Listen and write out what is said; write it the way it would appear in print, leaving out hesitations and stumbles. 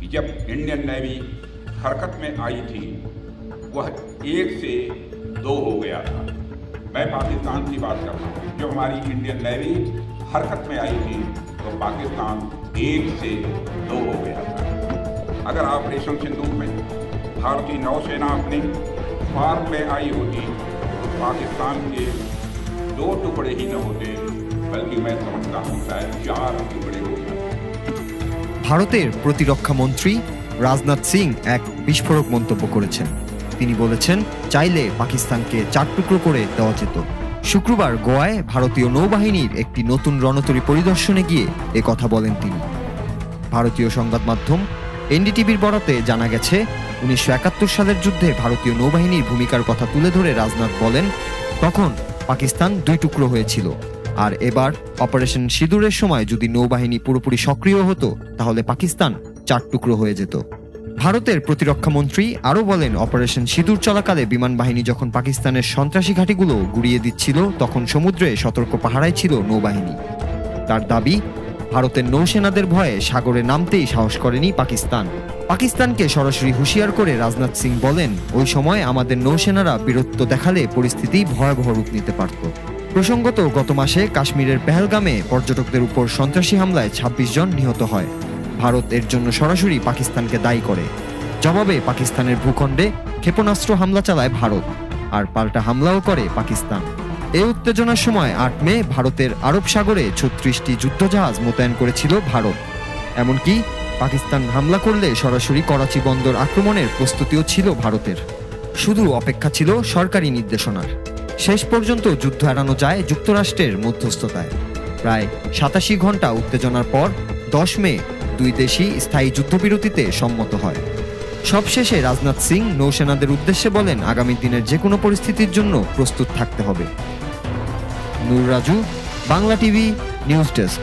कि जब Indian navy हरकत में आई थी वह 1 से 2 हो गया था। मैं पाकिस्तान की बात कर रहा हूँ। जब हमारी इंडियन नेवी हरकत में आई थी तो पाकिस्तान 1 से 2 हो गया था। अगर ऑपरेशन सिंदूर में भारतीय नौसेना अपने फॉर्म में आई होती तो पाकिस्तान के 2 टुकड़े ही न होते, बल्कि मैं समझता हूँ शायद 4 टुकड़े हो गए। ভারতের প্রতিরক্ষা মন্ত্রী রাজনাথ সিং এক বিস্ফোরক মন্তব্য করেছেন। তিনি বলেছেন, চাইলে পাকিস্তানকে 4 টুকরো করে দেওয়া যেত। শুক্রবার গোয়ায় ভারতীয় নৌবাহিনীর একটি নতুন রণতরী পরিদর্শনে গিয়ে এ কথা বলেন তিনি। ভারতীয় সংবাদ মাধ্যম এনডিটিভির বরাতে জানা গেছে, 1971 সালের যুদ্ধে ভারতীয় নৌবাহিনীর ভূমিকার কথা তুলে ধরে রাজনাথ বলেন, তখন পাকিস্তান 2 টুকরো হয়েছিল। আর এবার অপারেশন সিঁদুরের সময় যদি নৌবাহিনী পুরোপুরি সক্রিয় হতো তাহলে পাকিস্তান 4 টুকরো হয়ে যেত। ভারতের প্রতিরক্ষা মন্ত্রী আরও বলেন, অপারেশন সিঁদুর চলাকালে বিমান বাহিনী যখন পাকিস্তানের সন্ত্রাসী ঘাঁটিগুলো গুড়িয়ে দিচ্ছিল তখন সমুদ্রে সতর্ক পাহারায় ছিল নৌবাহিনী। তার দাবি, ভারতের নৌসেনাদের ভয়ে সাগরে নামতেই সাহস করেনি পাকিস্তান। পাকিস্তানকে সরাসরি হুঁশিয়ার করে রাজনাথ সিং বলেন, ওই সময় আমাদের নৌসেনারা বীরত্ব দেখালে পরিস্থিতি ভয়াবহ রূপ নিতে পারত। প্রসঙ্গত, গত মাসে কাশ্মীরের পেহেলগামে পর্যটকদের উপর সন্ত্রাসী হামলায় 26 জন নিহত হয়। ভারত এর জন্য সরাসরি পাকিস্তানকে দায়ী করে। জবাবে পাকিস্তানের ভূখণ্ডে ক্ষেপণাস্ত্র হামলা চালায় ভারত, আর পাল্টা হামলাও করে পাকিস্তান। এই উত্তেজনার সময় 8 মে ভারতের আরব সাগরে 36টি যুদ্ধজাহাজ মোতায়েন করেছিল ভারত। এমনকি পাকিস্তান হামলা করলে সরাসরি করাচি বন্দর আক্রমণের প্রস্তুতিও ছিল ভারতের। শুধু অপেক্ষা ছিল সরকারি নির্দেশনার। শেষ পর্যন্ত যুদ্ধ এড়ানো যায় যুক্তরাষ্ট্রের মধ্যস্থতায়। প্রায় 87 ঘন্টা উত্তেজনার পর 10 মে 2 দেশই স্থায়ী যুদ্ধবিরতিতে সম্মত হয়। সবশেষে রাজনাথ সিং নৌসেনাদের উদ্দেশ্যে বলেন, আগামী দিনের যে কোনো পরিস্থিতির জন্য প্রস্তুত থাকতে হবে। Noor Raju, Bangla TV news desk.